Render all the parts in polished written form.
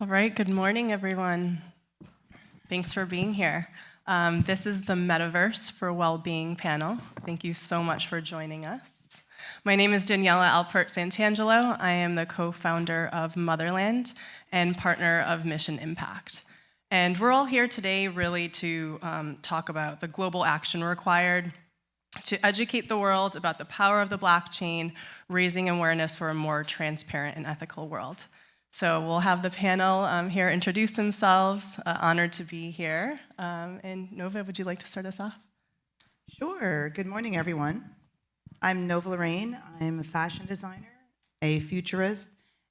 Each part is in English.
All right, good morning, everyone. Thanks for being here. This is the Metaverse for Wellbeing panel. Thank you so much for joining us. My name is Daniela Alpert Santangelo. I am the co-founder of Motherland and partner of Mission Impact. And we're all here today really to talk about the global action required to educate the world about the power of the blockchain, raising awareness for a more transparent and ethical world. So we'll have the panel here introduce themselves. Honored to be here. And Nova, would you like to start us off? Sure. Good morning, everyone. I'm Nova Lorraine. I'm a fashion designer, a futurist,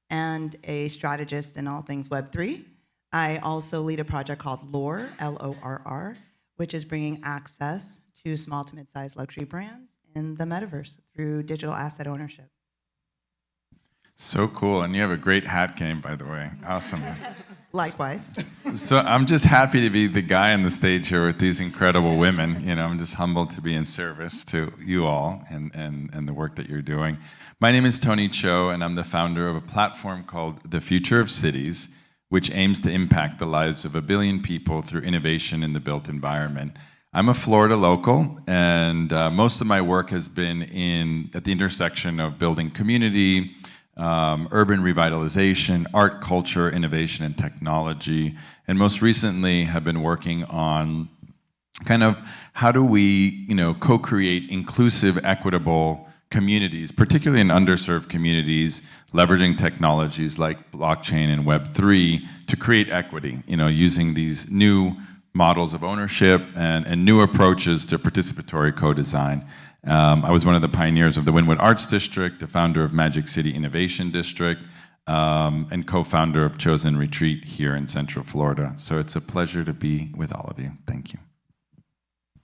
and a strategist in all things Web3. I also lead a project called LORR, L-O-R-R, which is bringing access to small to mid-sized luxury brands in the metaverse through digital asset ownership. So cool, and you have a great hat game, by the way. Awesome. Likewise. So I'm just happy to be the guy on the stage here with these incredible women. You know, I'm just humbled to be in service to you all and the work that you're doing. My name is Tony Cho, and I'm the founder of a platform called The Future of Cities, which aims to impact the lives of 1 billion people through innovation in the built environment. I'm a Florida local, and most of my work has been at the intersection of building community, urban revitalization, art, culture, innovation, and technology. And most recently have been working on kind of how do we, co-create inclusive, equitable communities, particularly in underserved communities, leveraging technologies like blockchain and Web3 to create equity, using these new models of ownership and new approaches to participatory co-design. I was one of the pioneers of the Wynwood Arts District, the founder of Magic City Innovation District, and co-founder of Chosen Retreat here in Central Florida. So it's a pleasure to be with all of you. Thank you.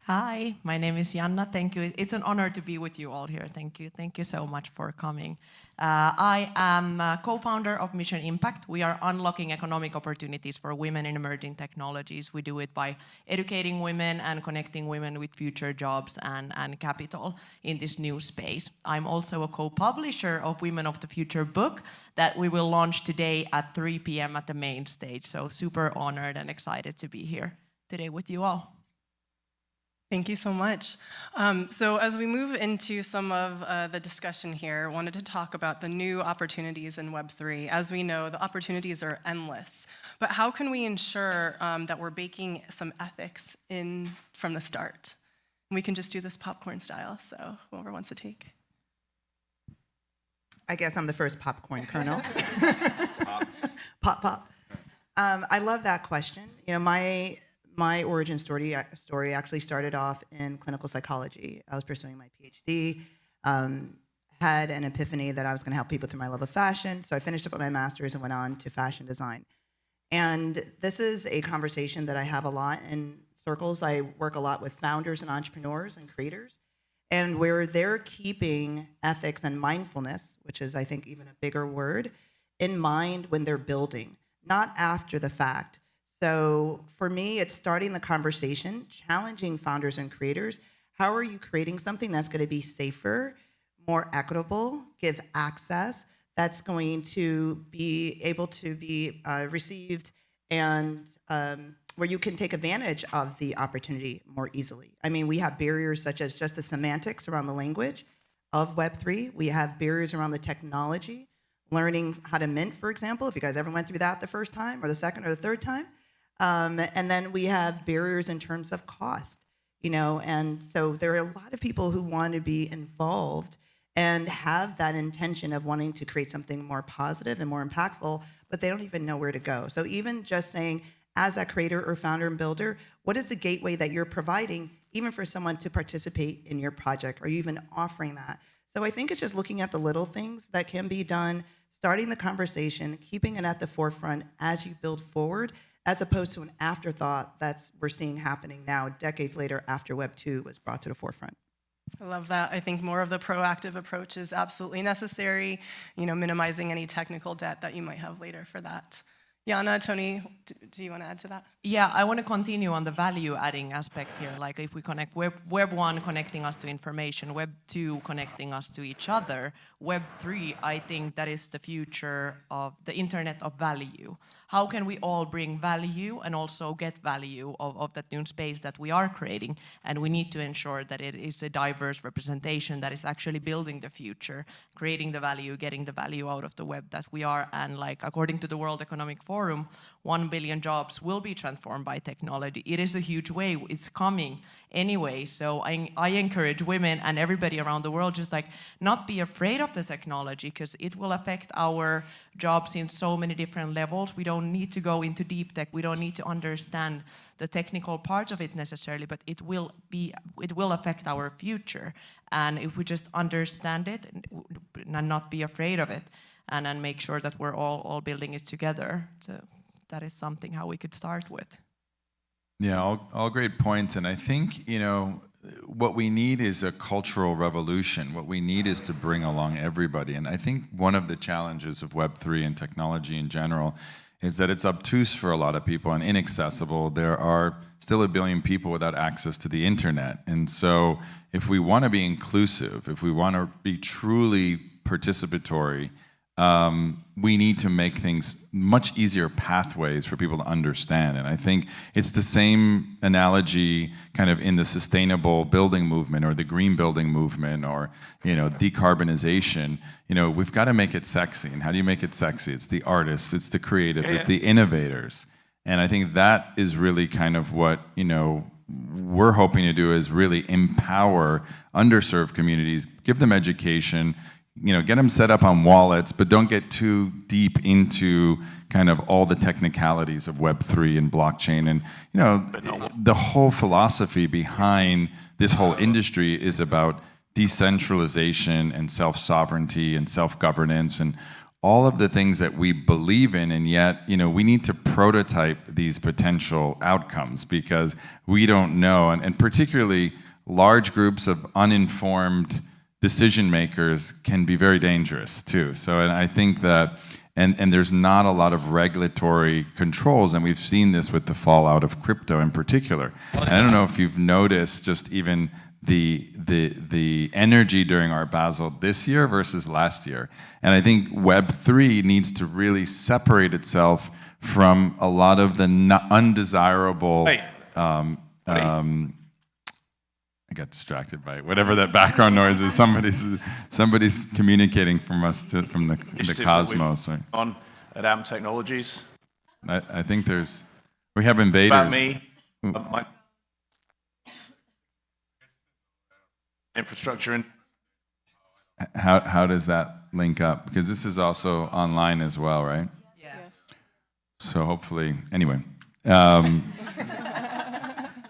Hi, my name is Janna. Thank you. It's an honor to be with you all here. Thank you. Thank you so much for coming. I am a co-founder of Mission Impact. We are unlocking economic opportunities for women in emerging technologies. We do it by educating women and connecting women with future jobs and capital in this new space. I'm also a co-publisher of Women of the Future book that we will launch today at 3 p.m. at the main stage. So super honored and excited to be here today with you all. Thank you so much. So as we move into some of the discussion here, I wanted to talk about the new opportunities in Web3. As we know, the opportunities are endless. But how can we ensure that we're baking some ethics in from the start? We can just do this popcorn style, so whoever wants to take. I guess I'm the first popcorn kernel. Pop. I love that question. My origin story actually started off in clinical psychology. I was pursuing my PhD, had an epiphany that I was going to help people through my love of fashion, so I finished up with my master's and went on to fashion design. And this is a conversation that I have a lot in circles. I work a lot with founders and entrepreneurs and creators, and where they're keeping ethics and mindfulness, which is, I think, even a bigger word, in mind when they're building, not after the fact. So for me, it's starting the conversation, challenging founders and creators. How are you creating something that's going to be safer, more equitable, give access, that's going to be able to be received, and where you can take advantage of the opportunity more easily? I mean, we have barriers such as just the semantics around the language of Web3. We have barriers around the technology, learning how to mint, for example, if you guys ever went through that the first time or the second or the third time. And then we have barriers in terms of cost, and so there are a lot of people who want to be involved and have that intention of wanting to create something more positive and more impactful, but they don't even know where to go. So even just saying, as that creator or founder and builder, what is the gateway that you're providing, even for someone to participate in your project? Are you even offering that? So I think it's just looking at the little things that can be done, starting the conversation, keeping it at the forefront as you build forward, as opposed to an afterthought that's we're seeing happening now, decades later, after Web 2 was brought to the forefront. I love that. I think more of the proactive approach is absolutely necessary, minimizing any technical debt that you might have later for that. Janna, Tony, do you want to add to that? Yeah, I want to continue on the value-adding aspect here. Like if we connect Web 1 connecting us to information, Web 2 connecting us to each other, Web 3, I think that is the future of the Internet of value. How can we all bring value and also get value of that new space that we are creating? And we need to ensure that it is a diverse representation that is actually building the future, creating the value, getting the value out of the web that we are. And like according to the World Economic Forum, 1 billion jobs will be transformed by technology. It is a huge wave. It's coming anyway. So I encourage women and everybody around the world just like not be afraid of the technology, because it will affect our jobs in so many different levels. We don't need to go into deep tech. We don't need to understand the technical parts of it necessarily, but it will affect our future. And if we just understand it and not be afraid of it, and then make sure that we're all building it together. So that is something how we could start with. Yeah, all great points. And I think, what we need is a cultural revolution. What we need is to bring along everybody. And I think one of the challenges of Web3 and technology in general is that it's obtuse for a lot of people and inaccessible. There are still 1 billion people without access to the internet. And so if we want to be inclusive, if we want to be truly participatory, we need to make things much easier pathways for people to understand. And I think it's the same analogy kind of in the sustainable building movement or the green building movement or, decarbonization. We've got to make it sexy. And how do you make it sexy? It's the artists, it's the creatives, it's the innovators. And I think that is really kind of what, we're hoping to do, is really empower underserved communities, give them education, get them set up on wallets, but don't get too deep into kind of all the technicalities of Web3 and blockchain. And, the whole philosophy behind this whole industry is about decentralization and self-sovereignty and self-governance and all of the things that we believe in. And yet, we need to prototype these potential outcomes because we don't know. And particularly large groups of uninformed decision makers can be very dangerous too. So, and I think that, and there's not a lot of regulatory controls, and we've seen this with the fallout of crypto in particular. And I don't know if you've noticed just even the energy during Art Basel this year versus last year. And I think Web3 needs to really separate itself from a lot of the undesirable I got distracted by whatever that background noise is. Somebody's communicating from the cosmos. On at AM Technologies. I think we have invaders. About me, my infrastructure and how does that link up? Because this is also online as well, right? Yeah. So hopefully, anyway.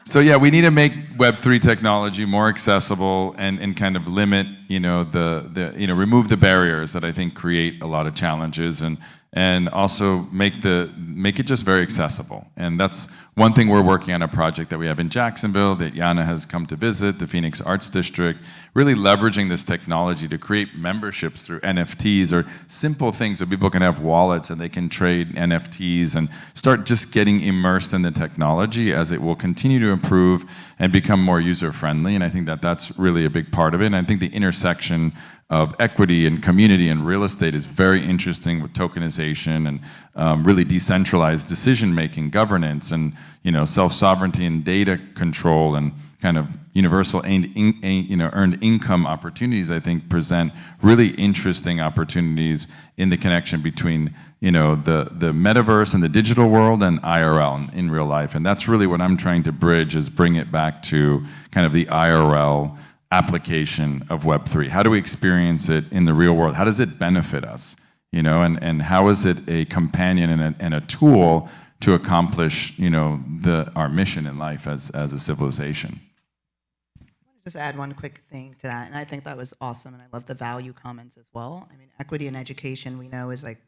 So yeah, we need to make Web3 technology more accessible and kind of limit, remove the barriers that I think create a lot of challenges and also make it just very accessible. And that's one thing we're working on, a project that we have in Jacksonville that Janna has come to visit, the Phoenix Arts District, really leveraging this technology to create memberships through NFTs or simple things so people can have wallets and they can trade NFTs and start just getting immersed in the technology as it will continue to improve and become more user-friendly. And I think that that's really a big part of it. And I think the intersection of equity and community and real estate is very interesting with tokenization and really decentralized decision-making, governance, and self-sovereignty and data control and kind of universal earned income opportunities. I think present really interesting opportunities in the connection between the metaverse and the digital world and IRL in real life. And that's really what I'm trying to bridge, is bring it back to kind of the IRL application of Web3. How do we experience it in the real world? How does it benefit us? And how is it a companion and a tool to accomplish, our mission in life as a civilization? Just add one quick thing to that, and I think that was awesome, and I love the value comments as well. I mean, equity in education, we know, is like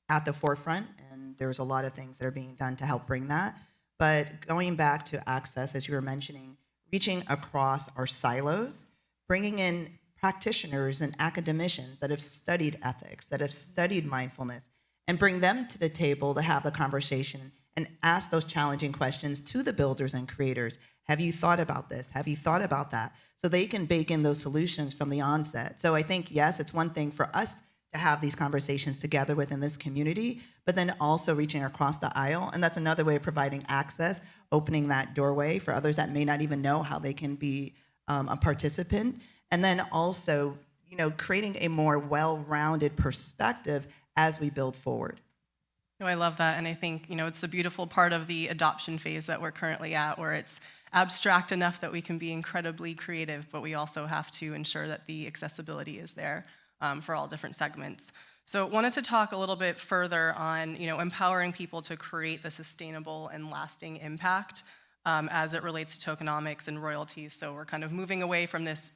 at the forefront, and there's a lot of things that are being done to help bring that. But going back to access, as you were mentioning, reaching across our silos, bringing in practitioners and academicians that have studied ethics, that have studied mindfulness, and bring them to the table to have the conversation and ask those challenging questions to the builders and creators. Have you thought about this? Have you thought about that? So they can bake in those solutions from the onset. So I think, yes, it's one thing for us to have these conversations together within this community, but then also reaching across the aisle. And that's another way of providing access, opening that doorway for others that may not even know how they can be a participant. And then also, creating a more well-rounded perspective as we build forward. Oh, I love that, and I think, it's a beautiful part of the adoption phase that we're currently at, where it's abstract enough that we can be incredibly creative, but we also have to ensure that the accessibility is there for all different segments. So wanted to talk a little bit further on, empowering people to create the sustainable and lasting impact as it relates to tokenomics and royalties. So we're kind of moving away from this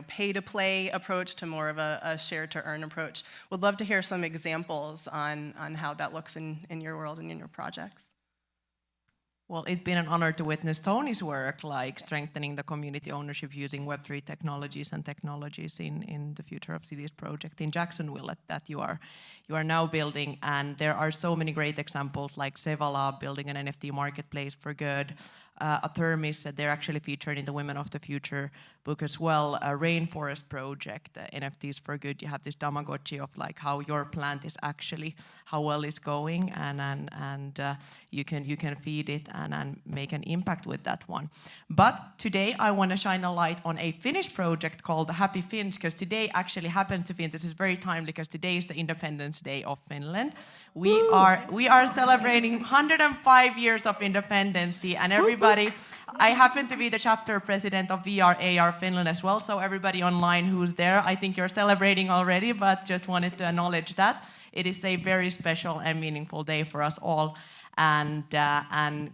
pay-to-play approach to more of a share-to-earn approach. Would love to hear some examples on how that looks in your world and in your projects. Well, it's been an honor to witness Tony's work, like strengthening the community ownership using Web3 technologies and technologies in the Future of Cities project in Jacksonville that you are now building. And there are so many great examples, like Sevala building an NFT marketplace for good. Athermis, they're actually featured in the Women of the Future book as well. A rainforest project, NFTs for good. You have this Tamagotchi of like how your plant is actually, how well it's going, and you can feed it and make an impact with that one. But today I want to shine a light on a Finnish project called the Happy Finns, because today actually happened to be, and this is very timely because today is the Independence Day of Finland. We are celebrating 105 years of independence, and everybody. I happen to be the chapter president of VRARA Finland as well, so everybody online who's there, I think you're celebrating already, but just wanted to acknowledge that. It is a very special and meaningful day for us all, and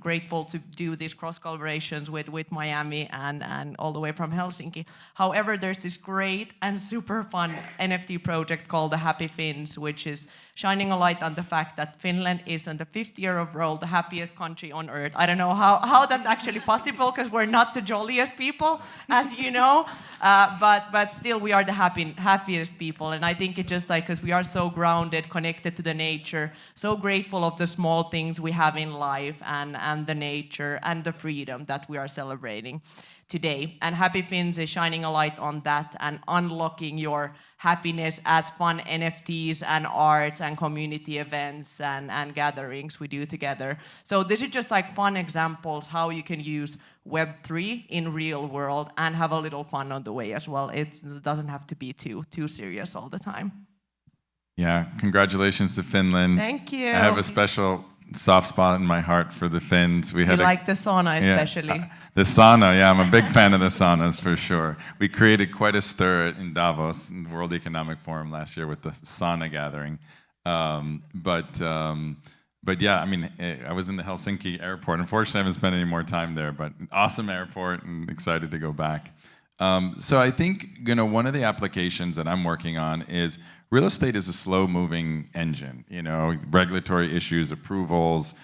grateful to do these cross collaborations with Miami and all the way from Helsinki. However, there's this great and super fun NFT project called the Happy Finns, which is shining a light on the fact that Finland is in the 5th year of role, the happiest country on earth. I don't know how that's actually possible, because we're not the jolliest people, as you know, but still we are the happiest people. And I think it's just like, because we are so grounded, connected to the nature, so grateful of the small things we have in life and the nature and the freedom that we are celebrating today. And Happy Finns is shining a light on that and unlocking your happiness as fun NFTs and arts and community events and gatherings we do together. So this is just like fun examples how you can use Web3 in real world and have a little fun on the way as well. It doesn't have to be too serious all the time. Yeah, congratulations to Finland. Thank you. I have a special soft spot in my heart for the Finns. We had like the sauna especially. Yeah, the sauna, yeah, I'm a big fan of the saunas for sure. We created quite a stir in Davos, in the World Economic Forum last year with the sauna gathering. But yeah, I mean, I was in the Helsinki airport. Unfortunately, I haven't spent any more time there, but awesome airport and excited to go back. So I think, one of the applications that I'm working on is real estate is a slow-moving engine, regulatory issues, approvals,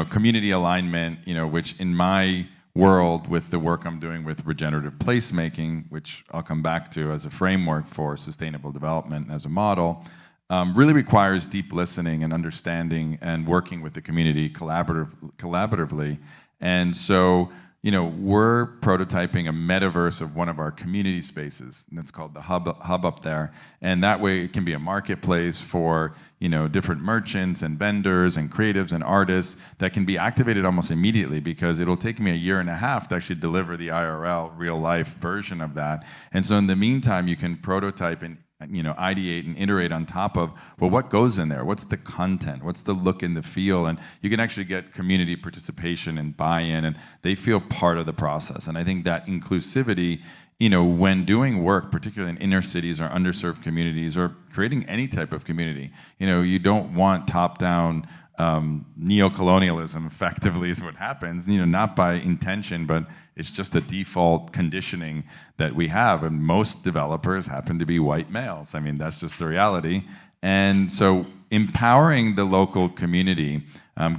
community alignment, which in my world with the work I'm doing with regenerative placemaking, which I'll come back to as a framework for sustainable development as a model, really requires deep listening and understanding and working with the community collaboratively. And so, we're prototyping a metaverse of one of our community spaces, and it's called the hub up there. And that way it can be a marketplace for, different merchants and vendors and creatives and artists that can be activated almost immediately, because it'll take me a year and a half to actually deliver the IRL, real life version of that. And so in the meantime, you can prototype and ideate and iterate on top of, well, what goes in there? What's the content? What's the look and the feel? And you can actually get community participation and buy-in, and they feel part of the process. And I think that inclusivity, when doing work, particularly in inner cities or underserved communities or creating any type of community, you don't want top-down neocolonialism effectively is what happens, not by intention, but it's just a default conditioning that we have. And most developers happen to be white males. I mean, that's just the reality. And so empowering the local community,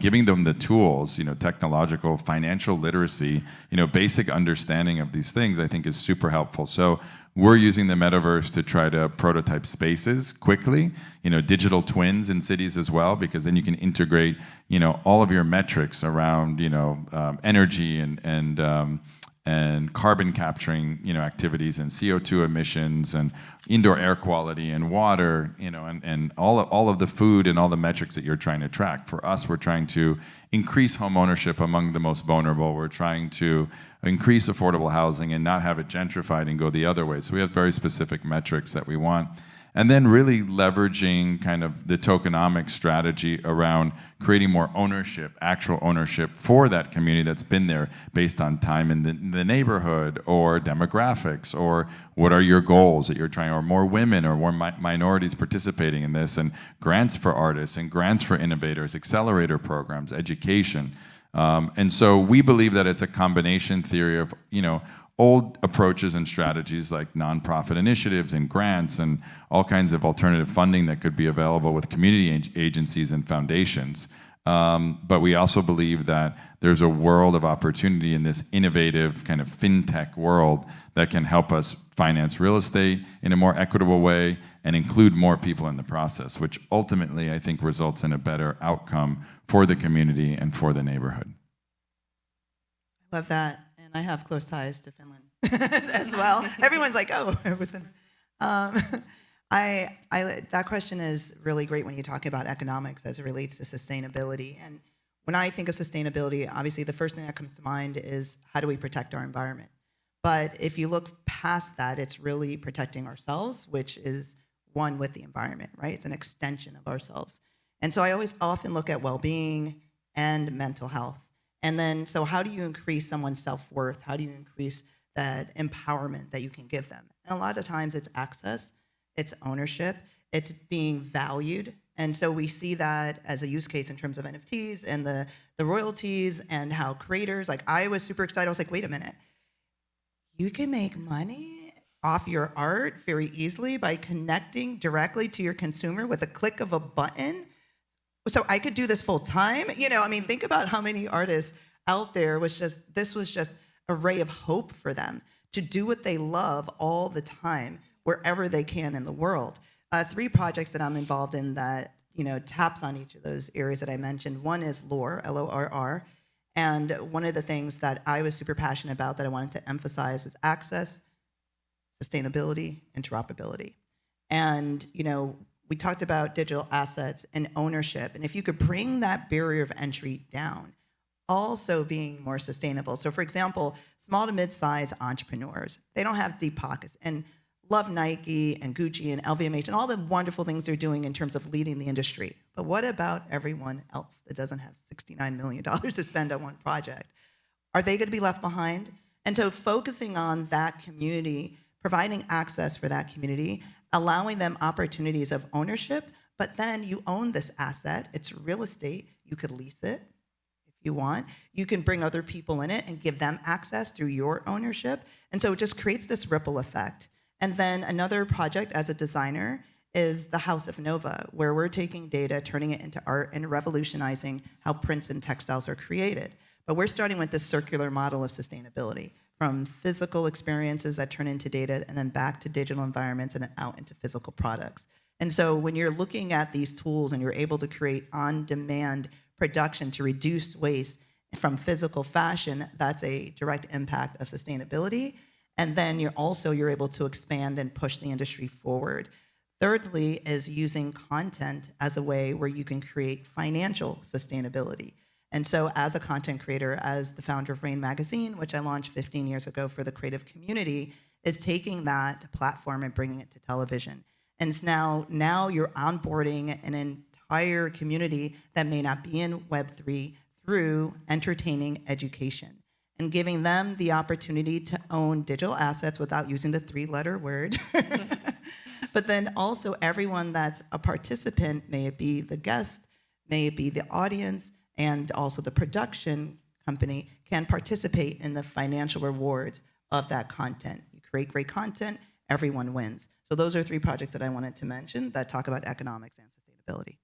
giving them the tools, technological, financial literacy, basic understanding of these things, I think is super helpful. So we're using the metaverse to try to prototype spaces quickly, digital twins in cities as well, because then you can integrate, all of your metrics around, energy and and carbon capturing, activities and CO2 emissions and indoor air quality and water, and all of the food and all the metrics that you're trying to track. For us, we're trying to increase home ownership among the most vulnerable. We're trying to increase affordable housing and not have it gentrified and go the other way. So we have very specific metrics that we want. And then really leveraging kind of the tokenomic strategy around creating more ownership, actual ownership for that community that's been there based on time in the neighborhood or demographics, or what are your goals that you're trying, or more women or more minorities participating in this, and grants for artists and grants for innovators, accelerator programs, education. And so we believe that it's a combination theory of, old approaches and strategies like nonprofit initiatives and grants and all kinds of alternative funding that could be available with community agencies and foundations. But we also believe that there's a world of opportunity in this innovative kind of fintech world that can help us finance real estate in a more equitable way and include more people in the process, which ultimately I think results in a better outcome for the community and for the neighborhood. Love that. And I have close ties to Finland as well. Everyone's like, oh, within. That question is really great when you talk about economics as it relates to sustainability. And when I think of sustainability, obviously the first thing that comes to mind is how do we protect our environment? But if you look past that, it's really protecting ourselves, which is one with the environment, right? It's an extension of ourselves. And so I always often look at well-being and mental health. And then, so how do you increase someone's self-worth? How do you increase that empowerment that you can give them? And a lot of times it's access, it's ownership, it's being valued. And so we see that as a use case in terms of NFTs and the royalties and how creators, like I was super excited. I was like, wait a minute, you can make money off your art very easily by connecting directly to your consumer with a click of a button. So I could do this full time. Think about how many artists out there this was just a ray of hope for them to do what they love all the time, wherever they can in the world. 3 projects that I'm involved in that, taps on each of those areas that I mentioned. One is LORR, L-O-R-R. And one of the things that I was super passionate about that I wanted to emphasize was access, sustainability, interoperability. And, we talked about digital assets and ownership. And if you could bring that barrier of entry down, also being more sustainable. So for example, small to mid-size entrepreneurs, they don't have deep pockets and love Nike and Gucci and LVMH and all the wonderful things they're doing in terms of leading the industry. But what about everyone else that doesn't have $69 million to spend on one project? Are they gonna be left behind? And so focusing on that community, providing access for that community, allowing them opportunities of ownership, but then you own this asset. It's real estate. You could lease it if you want. You can bring other people in it and give them access through your ownership. And so it just creates this ripple effect. And then another project as a designer is the House of Nova, where we're taking data, turning it into art, and revolutionizing how prints and textiles are created. But we're starting with this circular model of sustainability, from physical experiences that turn into data and then back to digital environments and out into physical products. And so when you're looking at these tools and you're able to create on-demand production to reduce waste from physical fashion, that's a direct impact of sustainability. And then you're able to expand and push the industry forward. Thirdly is using content as a way where you can create financial sustainability. And so as a content creator, as the founder of Rain Magazine, which I launched 15 years ago for the creative community, is taking that platform and bringing it to television. And now you're onboarding an entire community that may not be in Web3 through entertaining education and giving them the opportunity to own digital assets without using the 3-letter word. But then also everyone that's a participant, may it be the guest, may it be the audience, and also the production company, can participate in the financial rewards of that content. You create great content, everyone wins. So those are 3 projects that I wanted to mention that talk about economics and sustainability.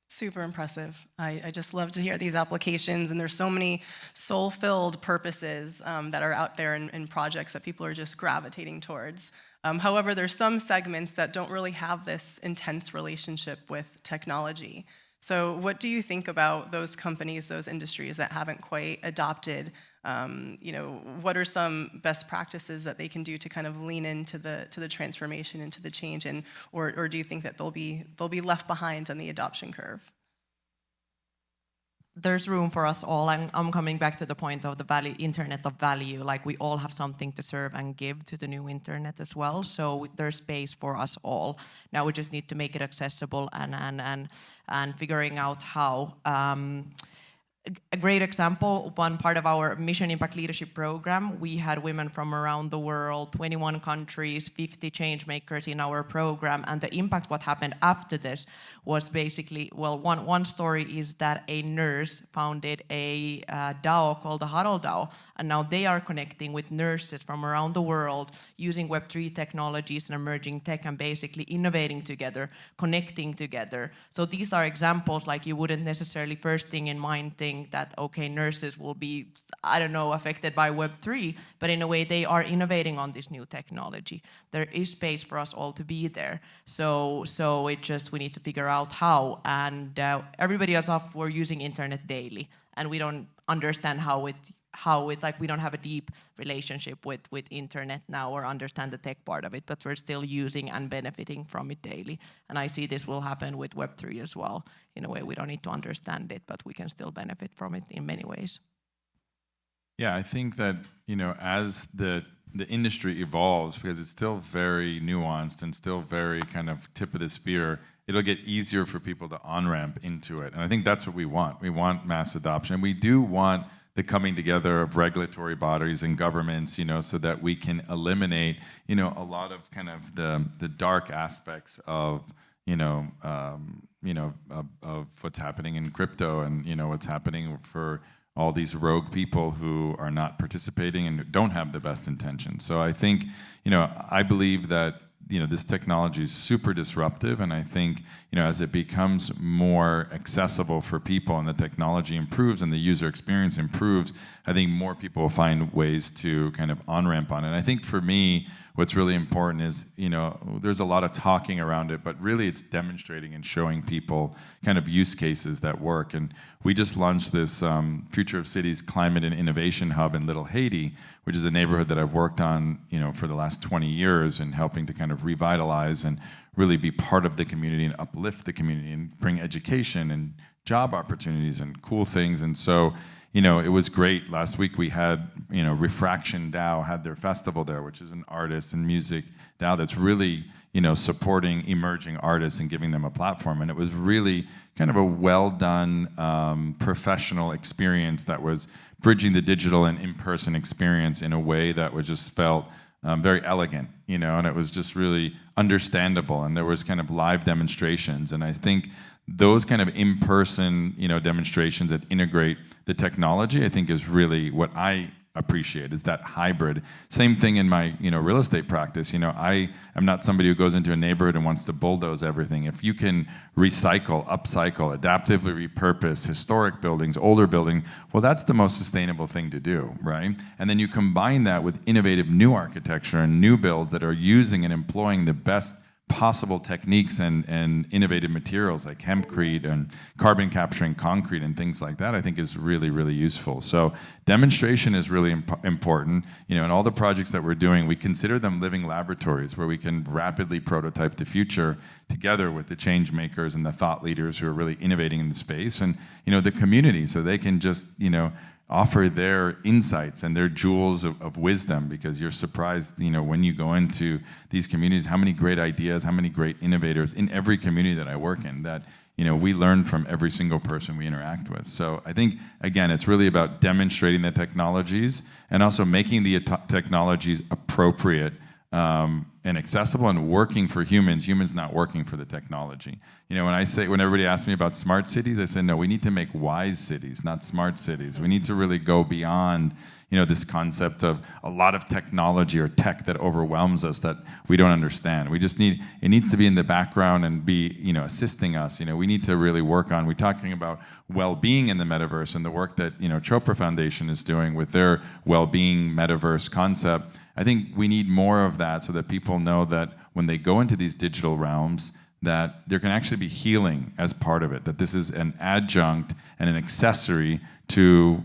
Super impressive. I just love to hear these applications, and there's so many soul-filled purposes that are out there in projects that people are just gravitating towards. However, there's some segments that don't really have this intense relationship with technology. So what do you think about those companies, those industries that haven't quite adopted What are some best practices that they can do to kind of lean into the transformation, into the change, and or do you think that they'll be left behind on the adoption curve? There's room for us all. I'm coming back to the point of the value, internet of value. Like, we all have something to serve and give to the new internet as well. So there's space for us all. Now we just need to make it accessible and figuring out how. A great example, one part of our Mission Impact Leadership Program, we had women from around the world, 21 countries, 50 change makers in our program, and the impact what happened after this was basically, well, one story is that a nurse founded a DAO called the Huddle DAO, and now they are connecting with nurses from around the world using Web3 technologies and emerging tech and basically innovating together, connecting together. So these are examples, like, you wouldn't necessarily first thing in mind think that, okay, nurses will be, I don't know, affected by Web3, but in a way they are innovating on this new technology. There is space for us all to be there. So it just, we need to figure out how. And everybody else off, we're using internet daily, and we don't understand how it like, we don't have a deep relationship with internet now or understand the tech part of it, but we're still using and benefiting from it daily. And I see this will happen with Web3 as well. In a way, we don't need to understand it, but we can still benefit from it in many ways. Yeah, I think that, as the industry evolves, because it's still very nuanced and still very kind of tip of the spear, it'll get easier for people to on-ramp into it. And I think that's what we want. We want mass adoption. And we do want the coming together of regulatory bodies and governments, so that we can eliminate, a lot of kind of the dark aspects of, of what's happening in crypto and, what's happening for all these rogue people who are not participating and don't have the best intentions. So I think, I believe that, this technology is super disruptive, and I think, as it becomes more accessible for people and the technology improves and the user experience improves, I think more people will find ways to kind of on-ramp on it. And I think for me, what's really important is, there's a lot of talking around it, but really it's demonstrating and showing people kind of use cases that work. And we just launched this Future of Cities Climate and Innovation Hub in Little Haiti, which is a neighborhood that I've worked on, for the last 20 years, and helping to kind of revitalize and really be part of the community and uplift the community and bring education and job opportunities and cool things. And so, it was great. Last week we had, Refraction DAO had their festival there, which is an artist and music DAO that's really, supporting emerging artists and giving them a platform. And it was really kind of a well-done professional experience that was bridging the digital and in-person experience in a way that was just felt very elegant, and it was just really understandable. And there was kind of live demonstrations. And I think those kind of in-person, demonstrations that integrate the technology, I think is really what I appreciate, is that hybrid. Same thing in my, real estate practice. I am not somebody who goes into a neighborhood and wants to bulldoze everything. If you can recycle, upcycle, adaptively repurpose historic buildings, older buildings, well, that's the most sustainable thing to do, right? And then you combine that with innovative new architecture and new builds that are using and employing the best possible techniques and innovative materials like hempcrete and carbon capturing concrete and things like that, I think is really, really useful. So demonstration is really important. In all the projects that we're doing, we consider them living laboratories where we can rapidly prototype the future together with the change makers and the thought leaders who are really innovating in the space, and the community, so they can just offer their insights and their jewels of wisdom, because you're surprised, when you go into these communities, how many great ideas, how many great innovators in every community that I work in, that, we learn from every single person we interact with. So I think, again, it's really about demonstrating the technologies and also making the technologies appropriate and accessible and working for humans not working for the technology. When everybody asks me about smart cities, I say, no, we need to make wise cities, not smart cities. We need to really go beyond, this concept of a lot of technology or tech that overwhelms us that we don't understand. We just it needs to be in the background and be, assisting us. We need to really work on, we're talking about well-being in the metaverse, and the work that, Chopra Foundation is doing with their well-being metaverse concept. I think we need more of that, so that people know that when they go into these digital realms, that there can actually be healing as part of it, that this is an adjunct and an accessory to,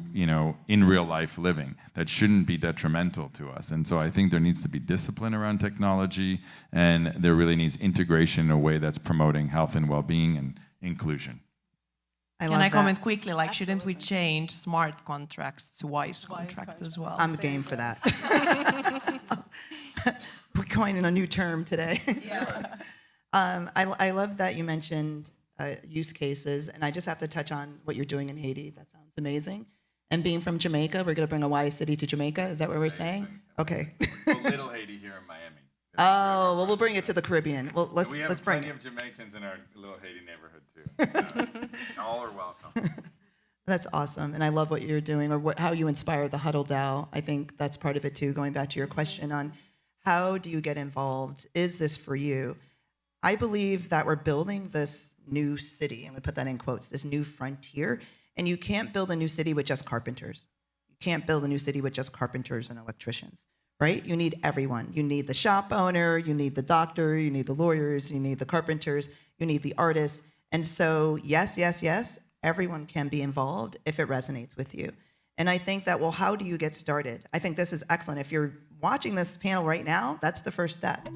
in real life living that shouldn't be detrimental to us. And so I think there needs to be discipline around technology, and there really needs integration in a way that's promoting health and well-being and inclusion. I Can love I that. comment quickly? Like, shouldn't we change smart contracts to wise contracts as well? I'm game for that. We're coining a new term today. I love that you mentioned use cases, and I just have to touch on what you're doing in Haiti. That sounds amazing. And being from Jamaica, we're going to bring a wise city to Jamaica. Is that what we're saying? Okay. Well, little Haiti here in Miami. Oh, well, we'll bring it to the Caribbean. Well, let's We have bring plenty it. of Jamaicans in our little Haiti neighborhood too. So all are welcome. That's awesome, and I love what you're doing, or how you inspire the Huddle DAO. I think that's part of it too. Going back to your question on how do you get involved? Is this for you? I believe that we're building this new city, and we put that in quotes, this new frontier. And you can't build a new city with just carpenters. You can't build a new city with just carpenters and electricians, right? You need everyone. You need the shop owner, you need the doctor, you need the lawyers, you need the carpenters, you need the artists. And so, yes, everyone can be involved if it resonates with you. And I think that, well, how do you get started? I think this is excellent. If you're watching this panel right now, that's the first step.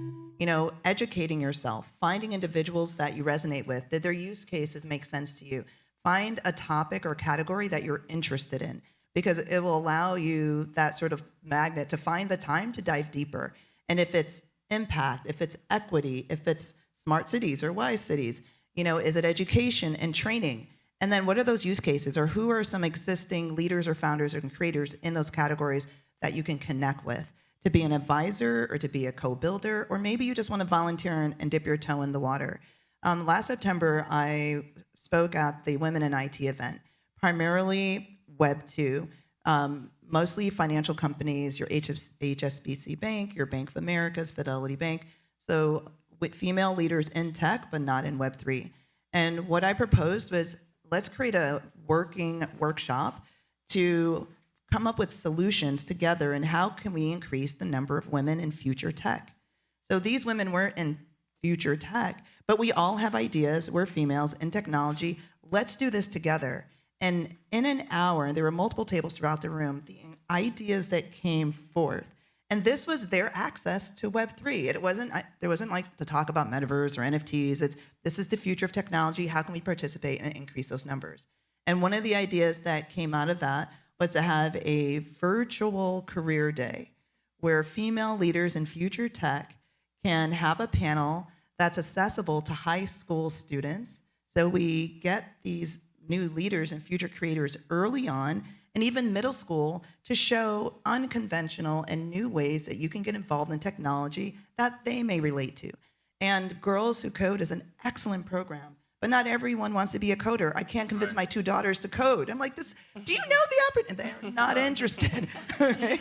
Educating yourself, finding individuals that you resonate with, that their use cases make sense to you. Find a topic or category that you're interested in, because it will allow you that sort of magnet to find the time to dive deeper. And if it's impact, if it's equity, if it's smart cities or wise cities, is it education and training? And then what are those use cases, or who are some existing leaders or founders and creators in those categories that you can connect with to be an advisor or to be a co-builder, or maybe you just want to volunteer and dip your toe in the water. Last September, I spoke at the Women in IT event, primarily Web 2, mostly financial companies, your HSBC Bank, your Bank of America's, Fidelity Bank, so with female leaders in tech, but not in Web 3. And what I proposed was, let's create a working workshop to come up with solutions together, and how can we increase the number of women in future tech? So these women weren't in future tech, but we all have ideas. We're females in technology. Let's do this together. And in an hour, there were multiple tables throughout the room, the ideas that came forth. And this was their access to Web3. There wasn't like to talk about Metaverse or NFTs. This is the future of technology. How can we participate and increase those numbers? And one of the ideas that came out of that was to have a virtual career day where female leaders in future tech can have a panel that's accessible to high school students. So we get these new leaders and future creators early on, and even middle school, to show unconventional and new ways that you can get involved in technology that they may relate to. And Girls Who Code is an excellent program, but not everyone wants to be a coder. I can't convince my two daughters to code. I'm like, do you know the opportunity? They're not interested. Okay?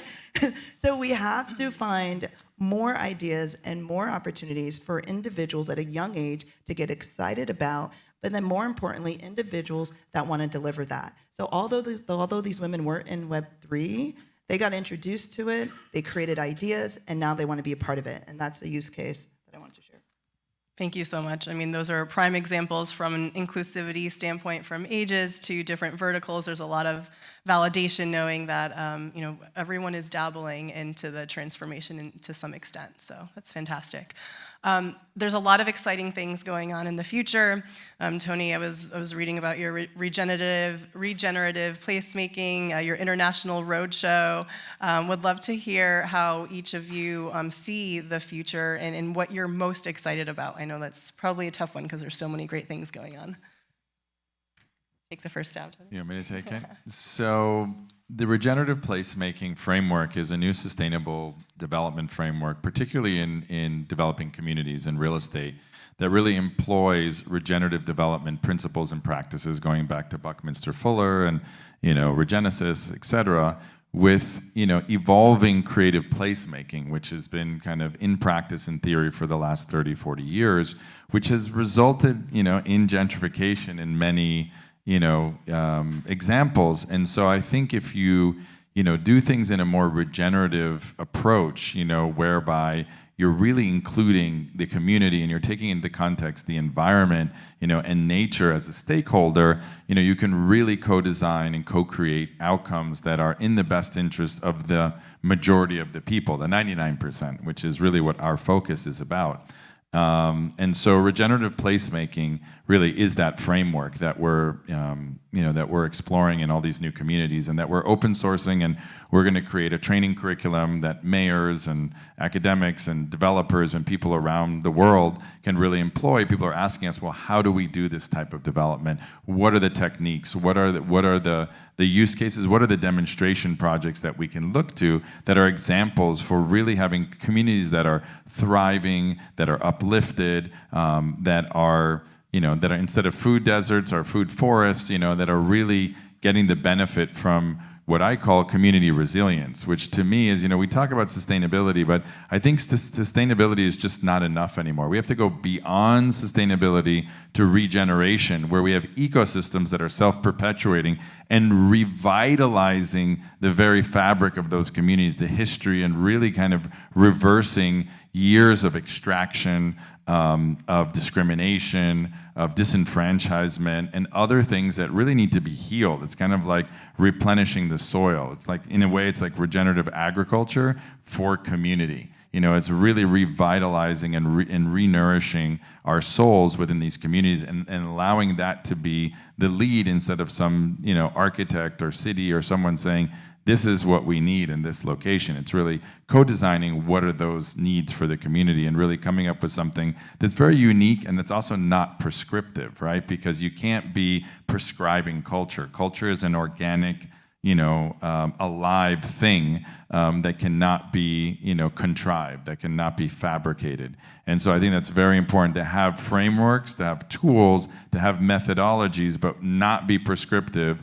So we have to find more ideas and more opportunities for individuals at a young age to get excited about, but then more importantly, individuals that want to deliver that. So although these women weren't in Web3, they got introduced to it, they created ideas, and now they want to be a part of it. And that's the use case that I wanted to share. Thank you so much. I mean, those are prime examples from an inclusivity standpoint, from ages to different verticals. There's a lot of validation knowing that everyone is dabbling into the transformation to some extent. So that's fantastic. There's a lot of exciting things going on in the future. Tony, I was reading about your regenerative placemaking, your international roadshow. Would love to hear how each of you see the future and what you're most excited about. I know that's probably a tough one because there's so many great things going on. Take the first stab, Tony. You want me to take it? So the regenerative placemaking framework is a new sustainable development framework, particularly in developing communities and real estate, that really employs regenerative development principles and practices going back to Buckminster Fuller and Regenesis, et cetera, with evolving creative placemaking, which has been kind of in practice in theory for the last 30, 40 years, which has resulted in gentrification in many examples. And so I think if you do things in a more regenerative approach, whereby you're really including the community and you're taking into context the environment, and nature as a stakeholder, you can really co-design and co-create outcomes that are in the best interest of the majority of the people, the 99%, which is really what our focus is about. And so regenerative placemaking really is that framework that we're exploring in all these new communities, and that we're open sourcing, and we're going to create a training curriculum that mayors and academics and developers and people around the world can really employ. People are asking us, well, how do we do this type of development? What are the techniques? What are the use cases? What are the demonstration projects that we can look to that are examples for really having communities that are thriving, that are uplifted, that are instead of food deserts or food forests, that are really getting the benefit from what I call community resilience, which to me is, we talk about sustainability, but I think sustainability is just not enough anymore. We have to go beyond sustainability to regeneration, where we have ecosystems that are self-perpetuating and revitalizing the very fabric of those communities, the history, and really kind of reversing years of extraction, of discrimination, of disenfranchisement, and other things that really need to be healed. It's kind of like replenishing the soil. It's like, in a way, it's like regenerative agriculture for community. It's really revitalizing and re-nourishing our souls within these communities, and allowing that to be the lead instead of some, architect or city or someone saying, this is what we need in this location. It's really co-designing what are those needs for the community, and really coming up with something that's very unique and that's also not prescriptive, right? Because you can't be prescribing culture. Culture is an organic, alive thing that cannot be, contrived, that cannot be fabricated. And so I think that's very important to have frameworks, to have tools, to have methodologies, but not be prescriptive.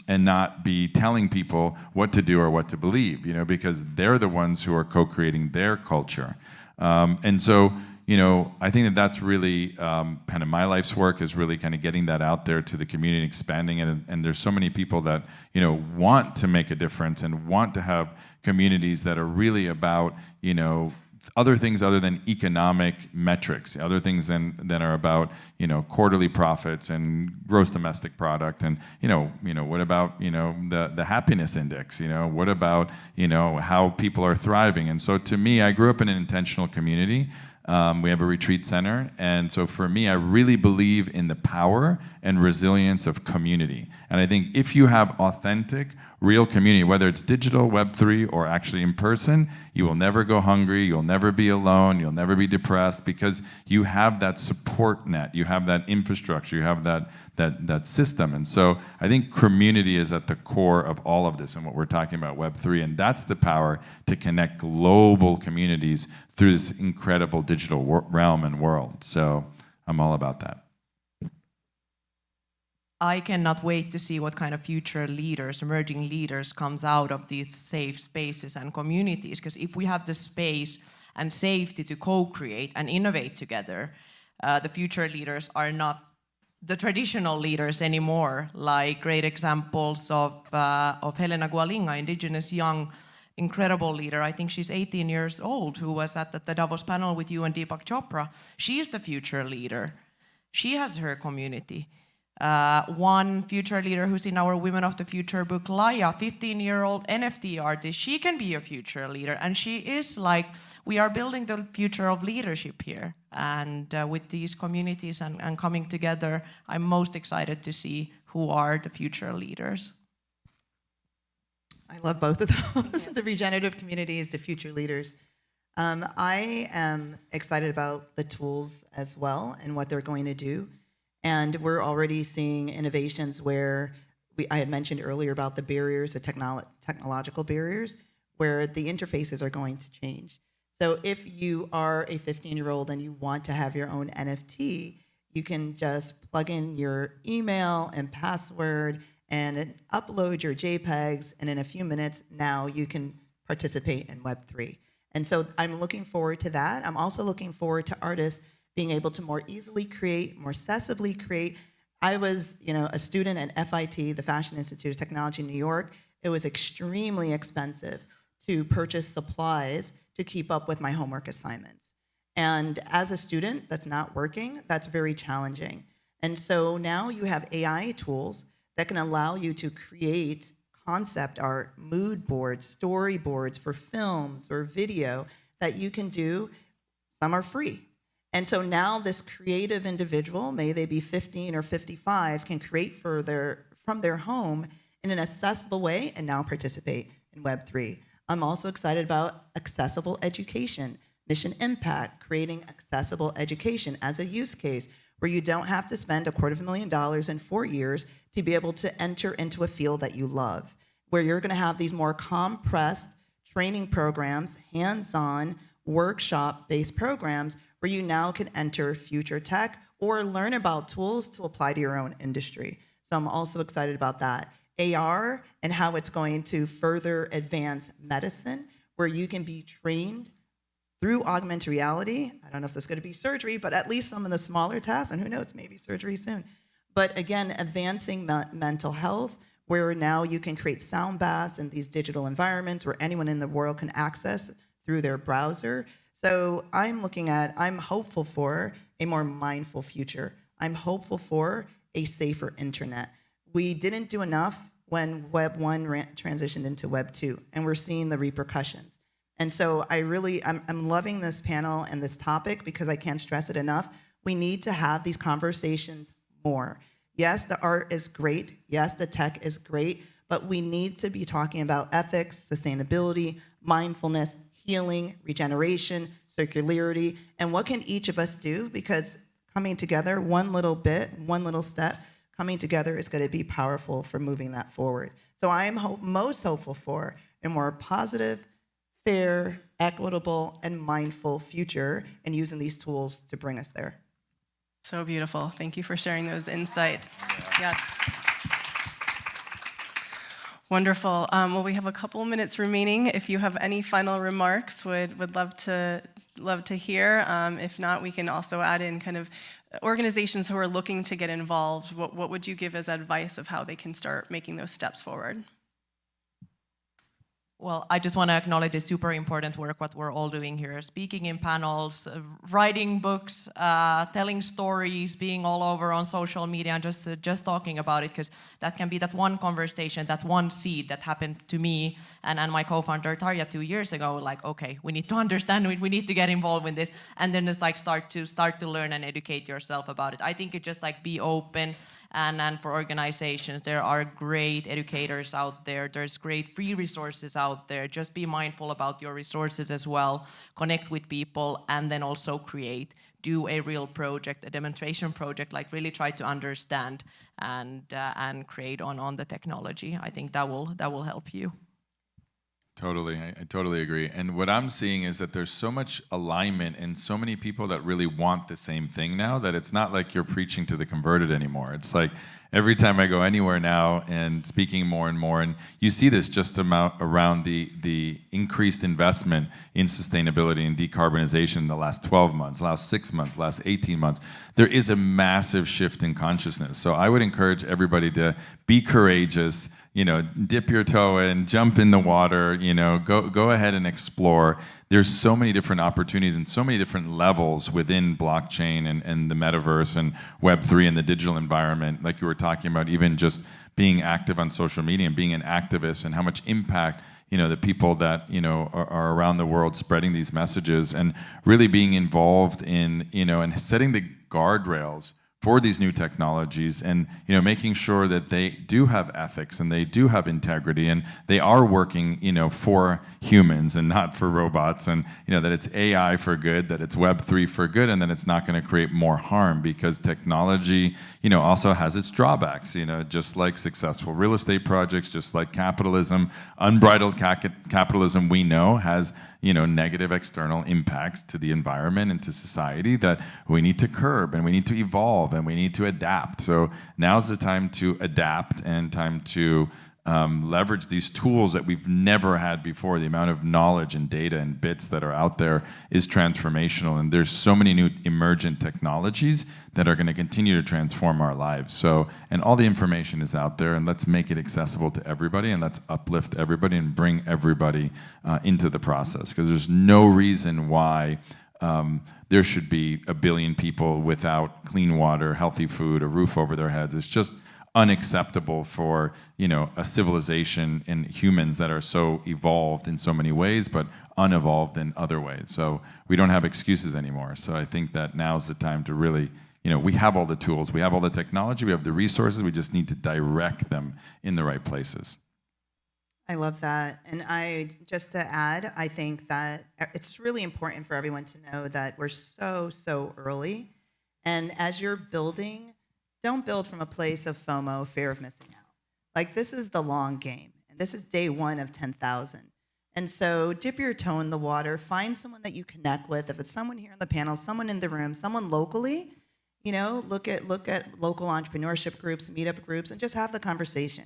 And not be telling people what to do or what to believe, because they're the ones who are co-creating their culture. And so, I think that's really kind of my life's work, is really kind of getting that out there to the community and expanding it. And there's so many people that, want to make a difference and want to have communities that are really about, other things other than economic metrics, other things that are about, quarterly profits and gross domestic product, and what about the happiness index, what about how people are thriving. And so to me, I grew up in an intentional community. We have a retreat center, and so for me, I really believe in the power and resilience of community. And I think if you have authentic, real community, whether it's digital, Web3, or actually in person, you will never go hungry, you'll never be alone, you'll never be depressed, because you have that support net, you have that infrastructure, you have that system. And so I think community is at the core of all of this and what we're talking about, Web3, and that's the power to connect global communities through this incredible digital realm and world. So I'm all about that. I cannot wait to see what kind of future leaders, emerging leaders, comes out of these safe spaces and communities. Because if we have the space and safety to co-create and innovate together, the future leaders are not the traditional leaders anymore. Like great examples of Helena Gualinga, indigenous young, incredible leader. I think she's 18 years old, who was at the Davos panel with you and Deepak Chopra. She is the future leader. She has her community. One future leader who's in our Women of the Future book, Laia, 15-year-old NFT artist, she can be a future leader. And she is like, we are building the future of leadership here. And with these communities and coming together, I'm most excited to see who are the future leaders. I love both of those, the regenerative communities, the future leaders. I am excited about the tools as well and what they're going to do. And we're already seeing innovations where I had mentioned earlier about the barriers, the technological barriers, where the interfaces are going to change. So if you are a 15-year-old and you want to have your own NFT, you can just plug in your email and password and upload your JPEGs, and in a few minutes, now you can participate in Web3. And so I'm looking forward to that. I'm also looking forward to artists being able to more easily create, more accessibly create. I was, a student at FIT, the Fashion Institute of Technology in New York. it was extremely expensive to purchase supplies to keep up with my homework assignments. And as a student that's not working, that's very challenging. And so now you have AI tools that can allow you to create concept art, mood boards, storyboards for films or video that you can do. Some are free. And so now this creative individual, may they be 15 or 55, can create from their home in an accessible way and now participate in Web3. I'm also excited about accessible education, mission impact, creating accessible education as a use case where you don't have to spend $250,000 in 4 years to be able to enter into a field that you love, where you're gonna have these more compressed training programs, hands-on, workshop-based programs where you now can enter future tech or learn about tools to apply to your own industry. So I'm also excited about that. AR and how it's going to further advance medicine, where you can be trained through augmented reality. I don't know if this is going to be surgery, but at least some of the smaller tasks, and who knows, maybe surgery soon. But again, advancing mental health, where now you can create sound baths in these digital environments where anyone in the world can access through their browser. So I'm hopeful for a more mindful future. I'm hopeful for a safer internet. We didn't do enough when Web 1 transitioned into Web 2, and we're seeing the repercussions. And so I'm loving this panel and this topic because I can't stress it enough. We need to have these conversations more. Yes, the art is great. Yes, the tech is great, but we need to be talking about ethics, sustainability, mindfulness, healing, regeneration, circularity, and what can each of us do? Because coming together, one little bit, one little step, coming together is going to be powerful for moving that forward. So I am most hopeful for a more positive, fair, equitable, and mindful future and using these tools to bring us there. So beautiful. Thank you for sharing those insights. Yes. Wonderful. Well, we have a couple of minutes remaining. If you have any final remarks, would love to hear. If not, we can also add in kind of organizations who are looking to get involved. What would you give as advice of how they can start making those steps forward? Well, I just want to acknowledge the super important work what we're all doing here. Speaking in panels, writing books, telling stories, being all over on social media, and just talking about it, because that can be that one conversation, that one seed that happened to me and my co-founder Tarja 2 years ago. Like, okay, we need to understand it, we need to get involved with this, and then just like start to learn and educate yourself about it. I think it just like be open. And for organizations, there are great educators out there. There's great free resources out there. Just be mindful about your resources as well. Connect with people, and then also do a real project, a demonstration project. Like really try to understand and create on the technology. I think that will help you. Totally, I totally agree. And what I'm seeing is that there's so much alignment and so many people that really want the same thing now that it's not like you're preaching to the converted anymore. It's like every time I go anywhere now and speaking more and more, and you see this just around the increased investment in sustainability and decarbonization in the last 12 months, last 6 months, last 18 months. There is a massive shift in consciousness. So I would encourage everybody to be courageous, dip your toe in, jump in the water, go ahead and explore. There's so many different opportunities and so many different levels within blockchain and the metaverse and Web3 and the digital environment, like you were talking about, even just being active on social media and being an activist and how much impact, the people that, are around the world spreading these messages and really being involved in, and setting the guardrails for these new technologies and making sure that they do have ethics and they do have integrity and they are working for humans and not for robots, and that it's AI for good, that it's Web3 for good, and that it's not going to create more harm, because technology also has its drawbacks, just like successful real estate projects, just like capitalism. Unbridled capitalism, we know, has negative external impacts to the environment and to society that we need to curb and we need to evolve and we need to adapt. So now's the time to adapt and time to leverage these tools that we've never had before. The amount of knowledge and data and bits that are out there is transformational, and there's so many new emergent technologies that are going to continue to transform our lives. So, and all the information is out there, and let's make it accessible to everybody, and let's uplift everybody and bring everybody into the process, because there's no reason why there should be 1 billion people without clean water, healthy food, a roof over their heads. It's just unacceptable for, you know, a civilization and humans that are so evolved in so many ways, but unevolved in other ways. So we don't have excuses anymore. So I think that now's the time to really, you know, we have all the tools, we have all the technology, we have the resources, we just need to direct them in the right places. I love that. And just to add, I think that it's really important for everyone to know that we're so early. And as you're building, don't build from a place of FOMO, fear of missing out. Like, this is the long game. And this is day 1 of 10,000. And so dip your toe in the water, find someone that you connect with. If it's someone here on the panel, someone in the room, someone locally, you know, look at local entrepreneurship groups, meetup groups, and just have the conversation.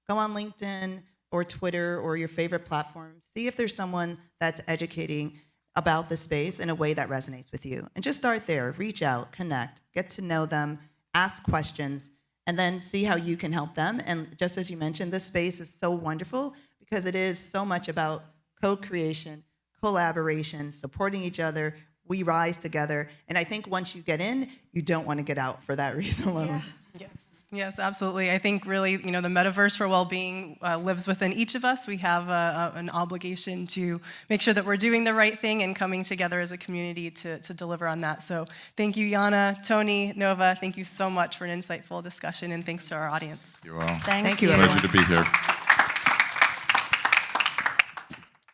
Go on LinkedIn or Twitter or your favorite platform. See if there's someone that's educating about the space in a way that resonates with you. And just start there. Reach out, connect, get to know them, ask questions, and then see how you can help them. And just as you mentioned, this space is so wonderful because it is so much about co-creation, collaboration, supporting each other. We rise together. And I think once you get in, you don't want to get out for that reason alone. Yeah. Yes, absolutely. I think really, you know, the Metaverse for well-being lives within each of us. We have an obligation to make sure that we're doing the right thing and coming together as a community to deliver on that. So thank you, Janna, Tony, Nova. Thank you so much for an insightful discussion, and thanks to our audience. You're all. Thank you, you. everyone. Pleasure to be here.